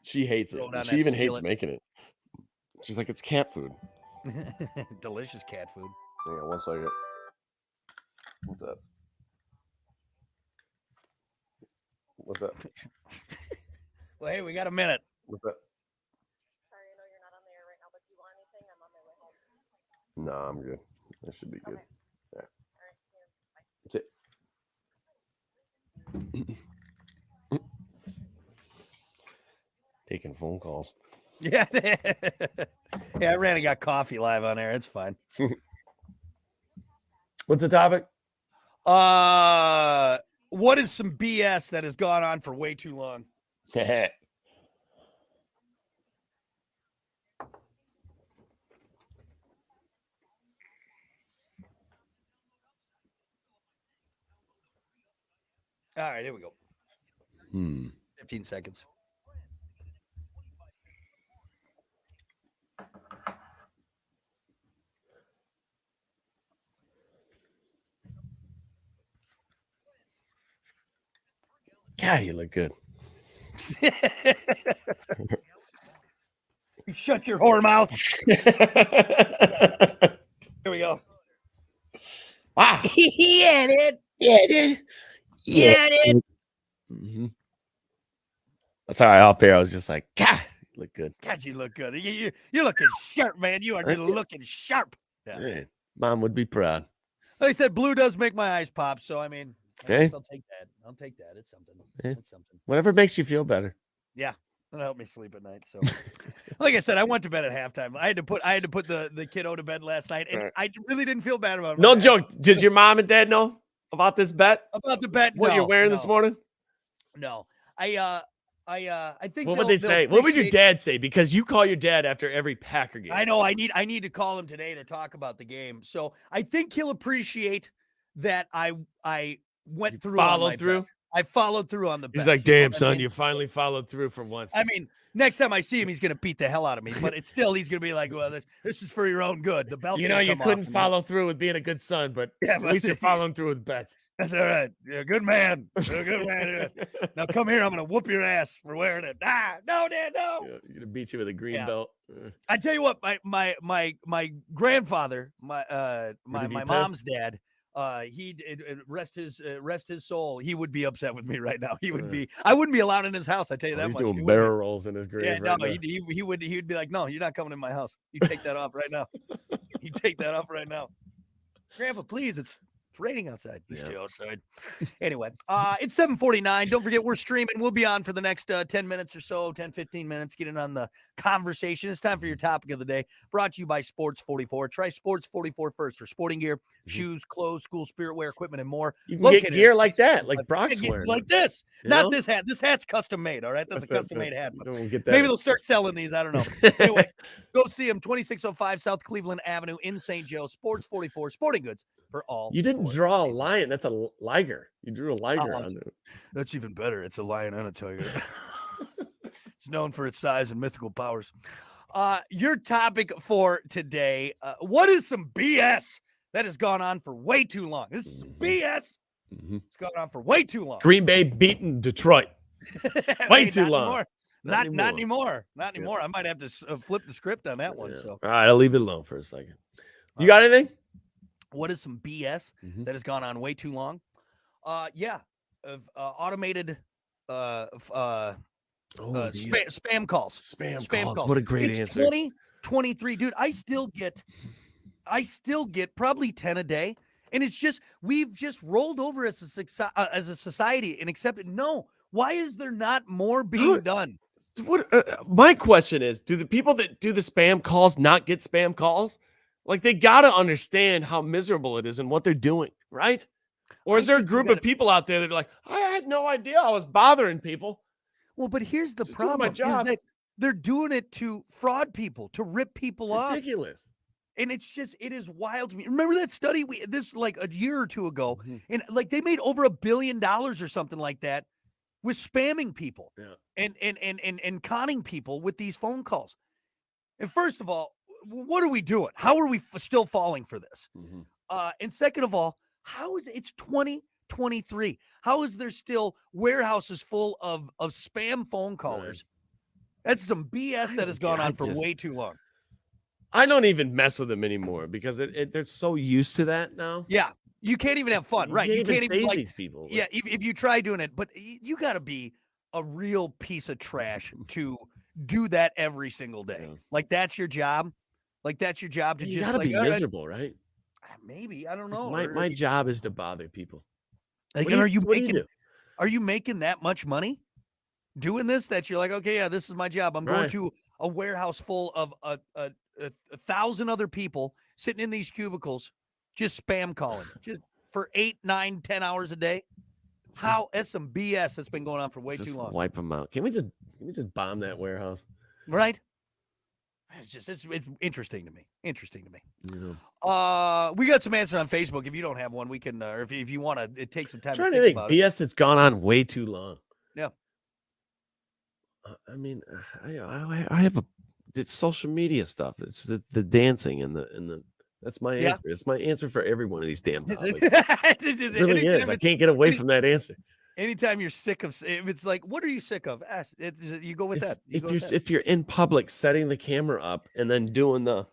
She hates Throw it. it on She that even hates skillet. making it. She's like, it's cat food. Delicious cat food. Hang on 1 second. What's that? What's that? Well, hey, we got a minute. What's that? Sorry, I know you're not on the air right now, but do you want anything? I'm on my way home. No, I'm good. That should be good. Okay. Yeah. All right, see you. Bye. That's it. Taking phone calls. Yeah. Yeah, I ran and got coffee live on air. It's fine. What's the topic? What is some BS that has gone on for way too long? All right, here we go. 15 seconds. God, you look good. You shut your whore mouth. Here we go. Wow. Yeah, dude. Yeah, dude. Yeah, dude. Mm-hmm. Sorry, off air. I was just like, God, you look good. God, you look good. You're looking sharp, man. You are Thank you. looking sharp. Yeah. Man, Mom would be proud. Like I said, blue does make my eyes pop. So, I mean, Okay. I'll take that. I'll take that. It's something. Yeah. It's something. Whatever makes you feel better. It'll help me sleep at night. So, like I said, I went to bed at halftime. I had to put the kiddo to bed last night, and Right. I really didn't feel bad about it. No joke. Did your mom and dad know about this bet? About the bet. What no, you're wearing no, this morning? No, I think. What would they'll they say? What would your appreciate- dad say? Because you call your dad after every Packer game. I know. I need to call him today to talk about the game. So I think he'll appreciate that I went You through. on followed my through? bet. I followed through on the bet. He's like, You know damn, what I son, mean? you finally followed through for once. I mean, next time I see him, he's gonna beat the hell out of me. But it's still, he's gonna be like, "Well, this is for your own good." The belt. You know, you couldn't follow through with being a good son, but Yeah, at least you're following through with bets. That's all right. You're a good man. You're a good man. Now come here. I'm gonna whoop your ass for wearing it. No, Dad, no. Yeah, you're gonna beat you with a green Yeah. belt. I tell you what, my grandfather, my Would he be pissed? mom's dad, he'd rest his soul. He would be upset with me right now. He would be. I wouldn't be allowed in his house. I tell you that He's much. He doing would be. barrel rolls in his grave. Yeah, right no, now. he would be like, no, you're not coming in my house. You take that off right now. You take that off right now. Grandpa, please, it's raining outside. You Yeah. stay outside. Anyway, it's 7:49. Don't forget, we're streaming. We'll be on for the next 10 minutes or so, 10, 15 minutes, getting on the conversation. It's time for your topic of the day, brought to you by Sports 44. Try Sports 44 first for sporting gear, shoes, clothes, school spirit wear, equipment, and more. You can Located get at gear like that, 365. like Brock's Yeah, wearing. like this. You Not know? this hat. This hat's custom made. All right, that's a That's- custom made hat. you but don't get that. maybe they'll start selling these. I don't know. Anyway, go see them. 2605 South Cleveland Avenue in St. Joe. Sports 44 Sporting Goods for all. You didn't sports draw a reasons. lion. That's a liger. You drew a liger Oh, on it. That's even better. It's a lion and a tiger. It's known for its size and mythical powers. Your topic for today, what is some BS that has gone on for way too long? This is BS. Mhm. It's gone on for way too long. Green Bay beating Detroit. Way Hey, too not long. anymore. Not Not anymore. anymore. I might have to flip the script on that one. Yeah. So, All right, I'll leave it alone for a second. You got anything? what is some BS Mhm. that has gone on way too long? Of automated spam calls. Spam calls. What a great It's answer. 2023, dude. I still get probably 10 a day, and it's just we've just rolled over as a society and accepted. No, why is there not more being done? What my question is, do the people that do the spam calls not get spam calls? Like, they got to understand how miserable it is and what they're doing, right? Or is there a think you group gotta- of people out there that are like, I had no idea I was bothering people? Well, but here's the Just doing my problem: is job. that they're doing it to fraud people, to rip people off. Ridiculous. And it is wild to me. Remember that study this like a year or two ago, Mhm. and like they made over $1 billion or something like that with spamming people Yeah. and conning people with these phone calls. And first of all, what are we doing? How are we still falling for this? Mhm. And second of all, how is it's 2023? How is there still warehouses full of spam phone callers That's some BS that has gone on for way too long. I don't even mess with them anymore because they're so used to that now. Yeah, you can't even have fun, right? You can't even face like these people. Yeah, if you try doing it, but you got to be a real piece of trash to do that every single day. Yeah. Like that's your job. Like that's your job to You just gotta like be miserable, right? maybe I don't know. My job is to bother people. Like, What are do you do? Are you making that much money doing this? That you're like, okay, yeah, this is my job. I'm going Right. to a warehouse full of a 1,000 other people sitting in these cubicles, just spam calling, just for 8, 9, 10 hours a day. That's some BS that's been going on for way too long. Wipe them out. Can we just bomb that warehouse? Right? It's interesting to me. Interesting to me. Yeah. We got some answers on Facebook. If you don't have one, we can, or if you want to take some time. I'm trying to think BS that's gone on way too long. Yeah. I mean, I have it's social media stuff. It's the dancing and the that's my answer. It's my answer for every one of these damn topics. It really is. I can't get away from that answer. Anytime you're sick of, if it's like, what are you sick of? Ask. You go with that. If you're in public, setting the camera up and then doing the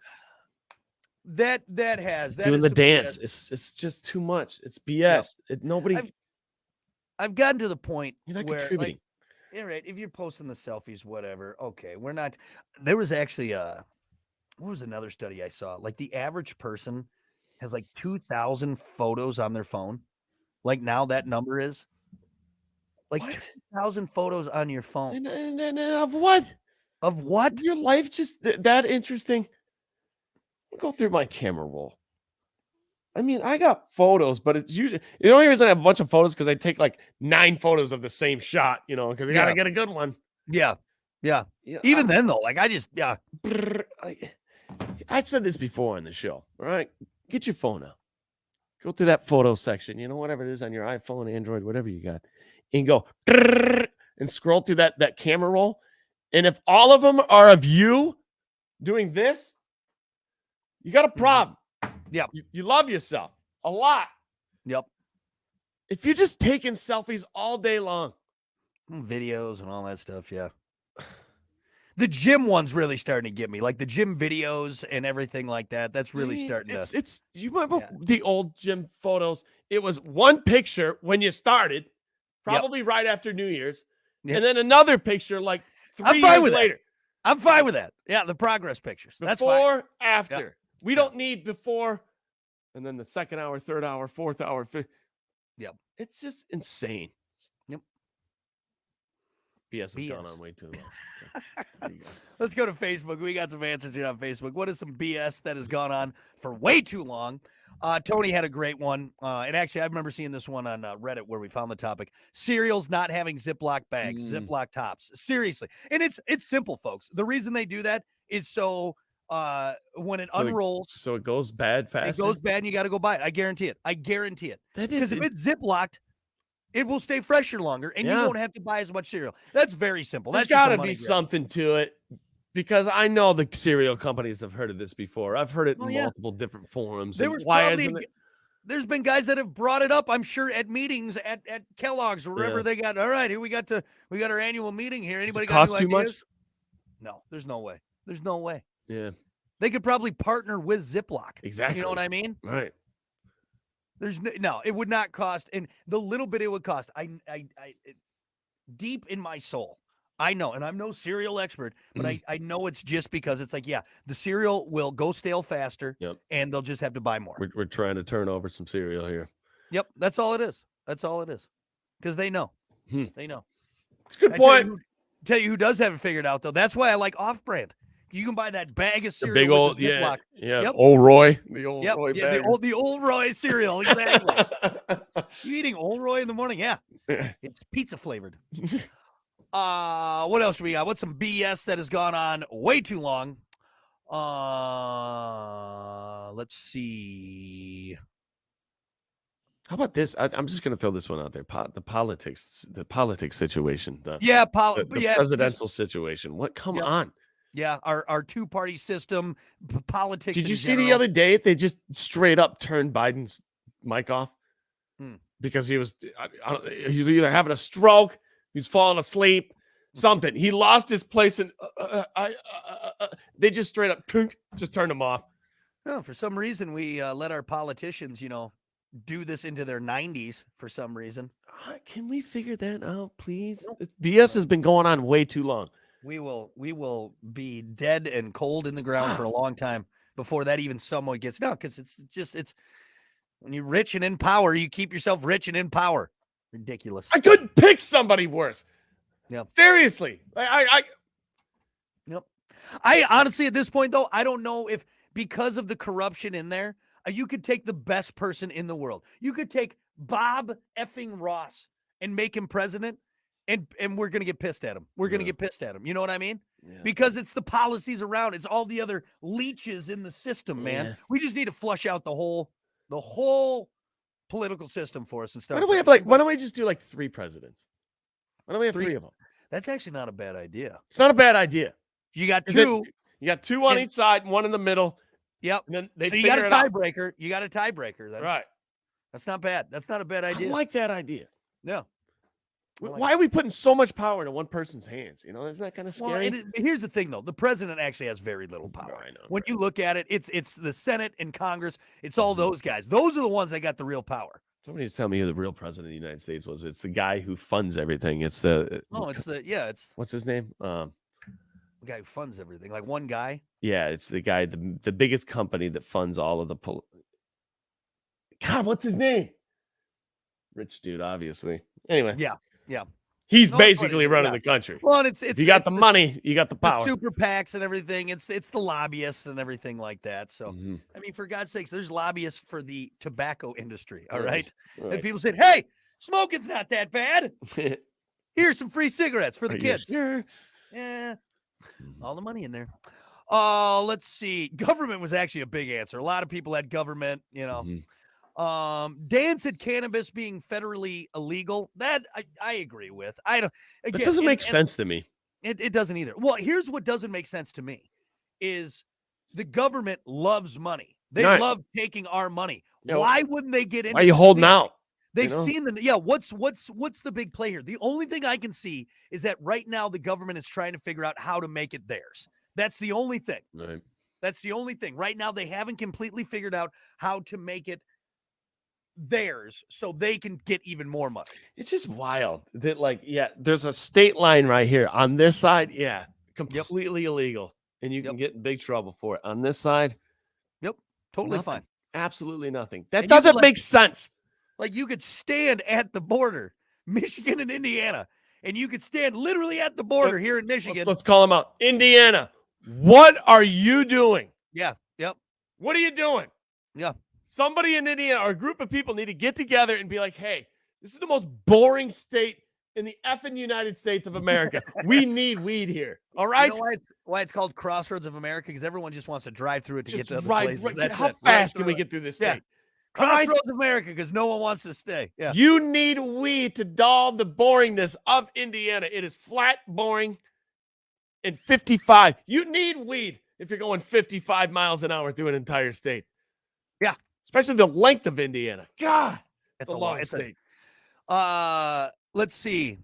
doing the dance, it's just too much. It's BS. Yeah. I've gotten to the point you're not where, contributing. Like, yeah, right. If you're posting the selfies, whatever. Okay, we're not. There was actually what was another study I saw? Like the average person has like 2,000 photos on their phone. Like now that number is like 2,000 photos on your phone. And of what? Of what? Your life just that interesting? I'll go through my camera roll. I mean, I got photos, but it's usually the only reason I have a bunch of photos because I take like 9 photos of the same shot, because you got to get a good one. Yeah. Even then, though, like I said this before on the show. All right, get your phone out, go through that photo section, whatever it is on your iPhone, Android, whatever you got, and go and scroll through that camera roll. And if all of them are of you doing this, you got a problem. Yeah. You love yourself a lot. Yep. If you're just taking selfies all day long. Videos and all that stuff, yeah. The gym one's really starting to get me. Like the gym videos and everything like that. That's really starting to. You remember the old gym photos? It was one picture when you started, probably right after New Year's, and then another picture like 3 years later. I'm fine with that. Yeah, the progress pictures. That's fine. Before, after. Yep. We don't need before, and then the second hour, third hour, fourth hour, fifth. Yep. It's just insane. Yep. BS has gone on way too long. Let's go to Facebook. We got some answers here on Facebook. What is some BS that has gone on for way too long? Tony had a great one. And actually, I remember seeing this one on Reddit where we found the topic. Cereals not having Ziploc bags, Ziploc tops. Seriously. And it's simple, folks. The reason they do that is so when it unrolls. So it goes bad fast. It goes bad and you got to go buy it. I guarantee it. Because if it's Ziplocked, it will stay fresher longer, and you won't have to buy as much cereal. That's very simple. There's got to be something to it, because I know the cereal companies have heard of this before. I've heard it in multiple different forums. There's been guys that have brought it up, I'm sure, at meetings at Kellogg's or wherever they got. All right, here we got our annual meeting here. Anybody got new ideas? Much? No, there's no way. There's no way. Yeah, they could probably partner with Ziploc. Exactly. You know what I mean? Right. There's no, it would not cost, and the little bit it would cost, I deep in my soul, I know, and I'm no cereal expert, but I know it's just because it's like, the cereal will go stale faster, and they'll just have to buy more. We're trying to turn over some cereal here. Yep, that's all it is. That's all it is, because they know. They know. It's a good point. Tell you who does have it figured out though. That's why I like Off-Brand. You can buy that bag of cereal. The big old, Ziploc. Old Roy. The old Roy bag. The old Roy cereal. Exactly. You eating Old Roy in the morning? Yeah. It's pizza flavored. What else do we got? What's some BS that has gone on way too long? Let's see. How about this? I'm just going to throw this one out there. The politics situation. The presidential situation. What? Come on. Yeah, our two-party system, politics. Did you see the other day they just straight up turned Biden's mic off because he was either having a stroke, he was falling asleep, something. He lost his place, and they just straight up just turned him off. No, for some reason, we let our politicians, do this into their 90s for some reason. Can we figure that out, please? BS has been going on way too long. We will be dead and cold in the ground for a long time before that even someone gets down, because it's when you're rich and in power, you keep yourself rich and in power. Ridiculous. I couldn't pick somebody worse. Yep. Seriously. Yep. I honestly, at this point, though, I don't know if because of the corruption in there, you could take the best person in the world. You could take Bob effing Ross and make him president, and we're going to get pissed at him. We're going to get pissed at him. You know what I mean? Yeah. Because it's the policies around. It's all the other leeches in the system, man. Yeah. We just need to flush out the whole political system for us and start. Why don't we just do like 3 presidents? Why don't we have 3 of them? That's actually not a bad idea. It's not a bad idea. You got 2. You got 2 on each side and 1 in the middle. Yep. And then so you got a tiebreaker. You got a tiebreaker then. Right. That's not bad. That's not a bad idea. I like that idea. No. Why are we putting so much power into one person's hands? Isn't that kind of scary? Well, here's the thing, though. The president actually has very little power. I know. When you look at it, it's the Senate and Congress. It's all those guys. Those are the ones that got the real power. Somebody just tell me who the real president of the United States was. It's the guy who funds everything. It's the what's his name? The guy who funds everything. Like one guy. Yeah, it's the guy, the biggest company that funds all of the God, what's his name? Rich dude, obviously. Anyway. Yeah. He's basically running the country. Well, it's if you got the money, you got the power. The super PACs and everything. It's the lobbyists and everything like that. So, I mean, for God's sakes, there's lobbyists for the tobacco industry. All right. And people said, hey, smoking's not that bad. Here's some free cigarettes for the kids. Sure? Yeah. All the money in there. Let's see. Government was actually a big answer. A lot of people had government, Dan said cannabis being federally illegal. That I agree with. I don't. Again, it doesn't make sense to me. It doesn't either. Well, here's what doesn't make sense to me is the government loves money. They love taking our money. Why wouldn't they get into? Why are you holding out? They've seen what's the big play here? The only thing I can see is that right now the government is trying to figure out how to make it theirs. That's the only thing. Right. That's the only thing. Right now they haven't completely figured out how to make it theirs so they can get even more money. It's just wild that there's a state line right here on this side. Yeah. Completely illegal. And you can get in big trouble for it. On this side. Yep. Totally nothing. Fine. Absolutely nothing. That doesn't make sense. Like you could stand at the border, Michigan and Indiana, and you could stand literally at the border here in Michigan. Let's call them out. Indiana. What are you doing? Yeah. Yep. What are you doing? Yeah. Somebody in Indiana or a group of people need to get together and be like, hey, this is the most boring state in the effing United States of America. We need weed here. All right. You know why it's called Crossroads of America? Because everyone just wants to drive through it to get to other places. Right. How fast can we get through this state? Crossroads of America, because no one wants to stay. Yeah. You need weed to dull the boringness of Indiana. It is flat, boring, and 55. You need weed if you're going 55 miles an hour through an entire state. Yeah. Especially the length of Indiana. God, it's a long state. Let's see.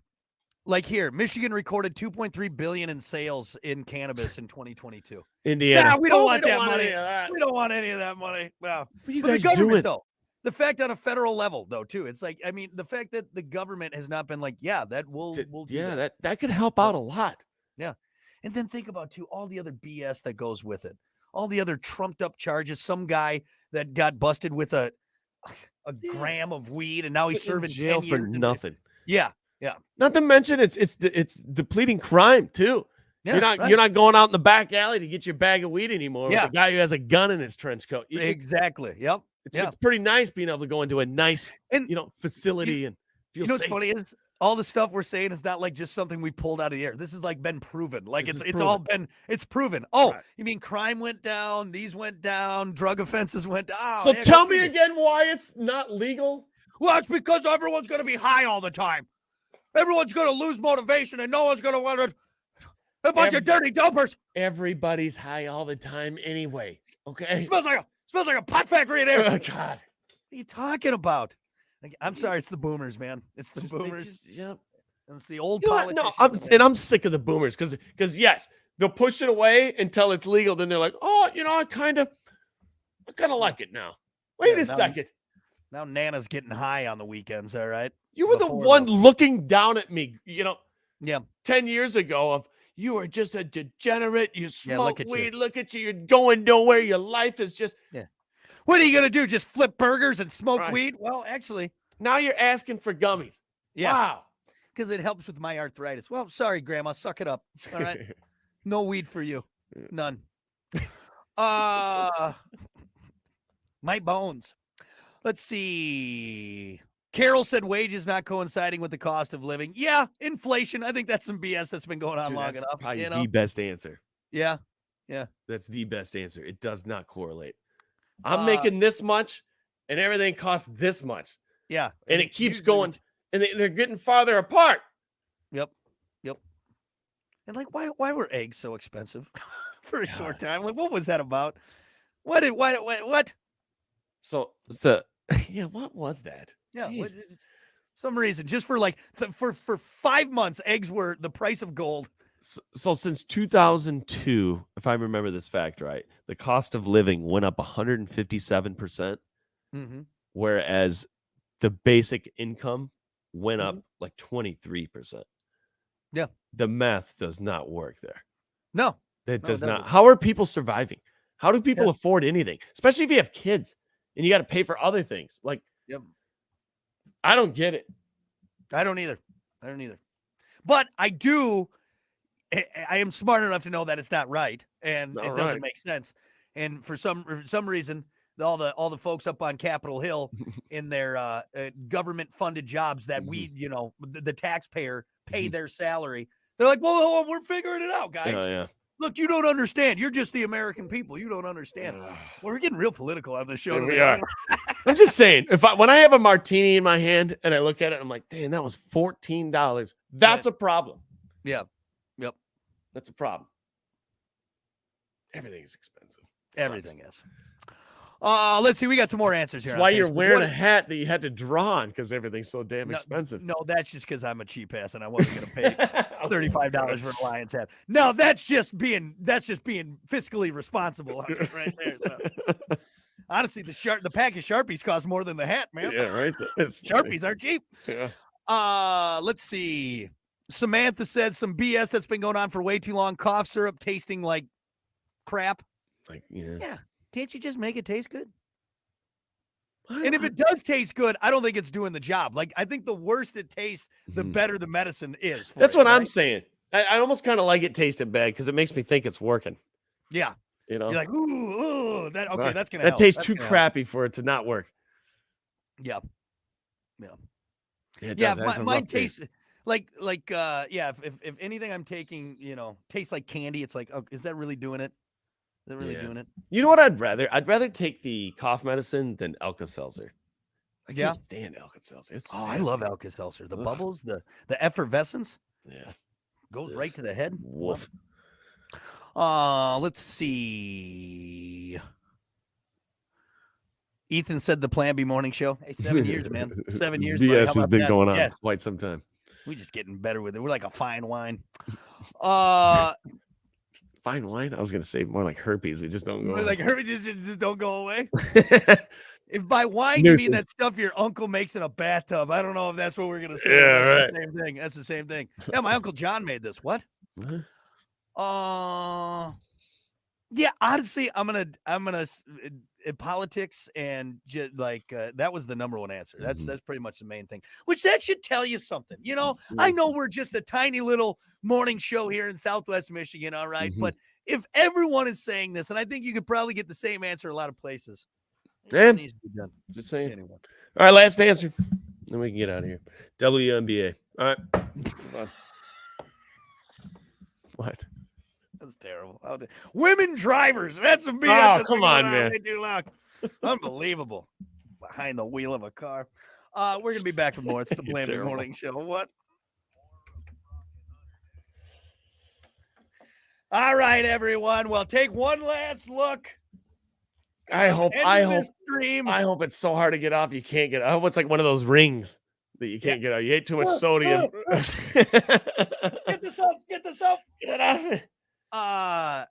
Like here, Michigan recorded $2.3 billion in sales in cannabis in 2022. Indiana. We don't want that money. We don't want any of that money. Wow. What are you guys doing? Though, the fact on a federal level, though, too, it's like, I mean, the fact that the government has not been like, that we'll do that could help out a lot. Yeah. And then think about, too, all the other BS that goes with it. All the other trumped up charges. Some guy that got busted with a gram of weed, and now he's serving jail 10 for years. nothing. Yeah. Not to mention it's depleting crime too. Yeah, you're not going out in the back alley to get your bag of weed anymore with a guy who has a gun in his trench coat. Exactly. Yep. It's pretty nice being able to go into a nice facility and feel safe. What's funny is all the stuff we're saying is not like just something we pulled out of the air. This is like been proven. Like it's proven. Oh, right. You mean crime went down, these went down, drug offenses went down. So tell me again why it's not legal. Well, it's because everyone's going to be high all the time. Everyone's going to lose motivation, and no one's going to want to. A bunch of dirty dopers. Everybody's high all the time anyway. Okay. It smells like a pot factory in there. Oh, God. What are you talking about? I'm sorry, it's the boomers, man. It's the boomers. It's the old You know what? politicians. No, I'm sick of the boomers because yes, they'll push it away until it's legal. Then they're like, oh, I kind of like it now. Wait a second. Now Nana's getting high on the weekends. All right. You were the one looking down at me, Yeah. 10 years ago of you are just a degenerate. You smoke look at weed. you. Look at you. You're going nowhere. Your life is just. Yeah. What are you going to do? Just flip burgers and smoke Right. weed? Well, actually. Now you're asking for gummies. Yeah. Wow. Because it helps with my arthritis. Well, sorry, Grandma. Suck it up. All right. No weed for you. None. My bones. Let's see. Carol said wages not coinciding with the cost of living. Yeah, inflation. I think that's some BS that's been going on Dude, long that's enough. probably the best answer. Yeah. That's the best answer. It does not correlate. I'm making this much and everything costs this much. Yeah. And it keeps going and they're getting farther apart. Yep. And like, why were eggs so expensive for a short time? Like, what was that about? What? So what was that? Yeah. Some reason, just for like, for 5 months, eggs were the price of gold. So since 2002, if I remember this fact right, the cost of living went up 157%, whereas the basic income went up like 23%. Yeah. The math does not work there. No. It does not. How are people surviving? How do people afford anything? Especially if you have kids and you got to pay for other things. Like, I don't get it. I don't either. But I do. I am smart enough to know that it's not right, and it doesn't make sense. And for some reason, all the folks up on Capitol Hill in their government-funded jobs that we, the taxpayer pay their salary, they're like, "Whoa, we're figuring it out, guys. Yeah. Look, you don't understand. You're just the American people. You don't understand." Well, we're getting real political on this show today. We are. I'm just saying, when I have a martini in my hand and I look at it, I'm like, "Damn, that was $14. That's a problem." Yeah. Yep. That's a problem. Everything is expensive. Everything is. Let's see. We got some more answers here. That's why you're wearing a hat that you had to draw on because everything's so damn expensive. No, that's just because I'm a cheap ass and I wasn't going to pay $35 for a Lions hat. No, that's just being fiscally responsible right there. So. Honestly, the pack of Sharpies costs more than the hat, man. Yeah, right. Sharpies aren't cheap. Yeah. Let's see. Samantha said some BS that's been going on for way too long. Cough syrup tasting like crap. Yeah. Can't you just make it taste good? And if it does taste good, I don't think it's doing the job. Like, I think the worse it tastes, the better the medicine is. That's what I'm saying. I almost kind of like it tasting bad because it makes me think it's working. Yeah. You're like, ooh, that's going to help. That tastes too crappy for it to not work. Yeah. Yeah. Mine tastes like if anything I'm taking, tastes like candy, it's like, oh, is that really doing it? Is that really doing it? You know what I'd rather? I'd rather take the cough medicine than Alka-Seltzer. I can't stand Alka-Seltzer. I love Alka-Seltzer. The bubbles, the effervescence. Yeah. Goes right to the head. Woof. Let's see. Ethan said the Plan B morning show. Hey, 7 years, man. 7 years. BS has been going on quite some time. We're just getting better with it. We're like a fine wine. Fine wine? I was going to say more like herpes. We just don't go away. Like herpes just don't go away. If by wine you mean that stuff your uncle makes in a bathtub, I don't know if that's what we're going to say. Yeah, right. The same thing. That's the same thing. Yeah, my Uncle John made this. What? Yeah, honestly, I'm gonna politics and just like that was the number one answer. That's pretty much the main thing. Which that should tell you something. I know we're just a tiny little morning show here in Southwest Michigan, all right. But if everyone is saying this, and I think you could probably get the same answer a lot of places. Yeah, needs to be done. Just saying. Anyway. All right, last answer. Then we can get out of here. WNBA. All right. What? That's terrible. Women drivers. That's some BS. Oh, come on, man. Unbelievable. Behind the wheel of a car. We're going to be back with more. It's the Plan B Morning Show. What? All right, everyone. Well, take one last look. I hope it's so hard to get off. You can't get. I hope it's like one of those rings that you can't get out. You ate too much sodium. Get this up. Get this up. Get it out. I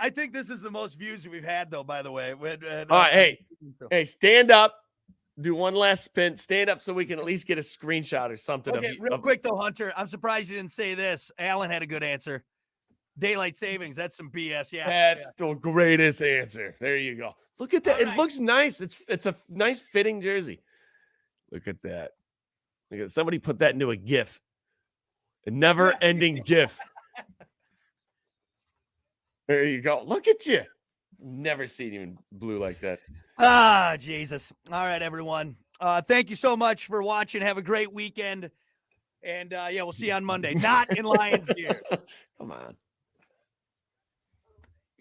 think this is the most views we've had, though, by the way. All right, hey, stand up. Do one last spin. Stand up so we can at least get a screenshot or something. Okay, real quick, though, Hunter. I'm surprised you didn't say this. Alan had a good answer. Daylight savings. That's some BS. Yeah. That's the greatest answer. There you go. Look at that. It looks nice. It's a nice fitting jersey. Look at that. Look at somebody put that into a GIF. A never-ending GIF. There you go. Look at you. Never seen you in blue like that. Ah, Jesus. All right, everyone. Thank you so much for watching. Have a great weekend. And yeah, we'll see you on Monday. Not in Lions gear. Come on.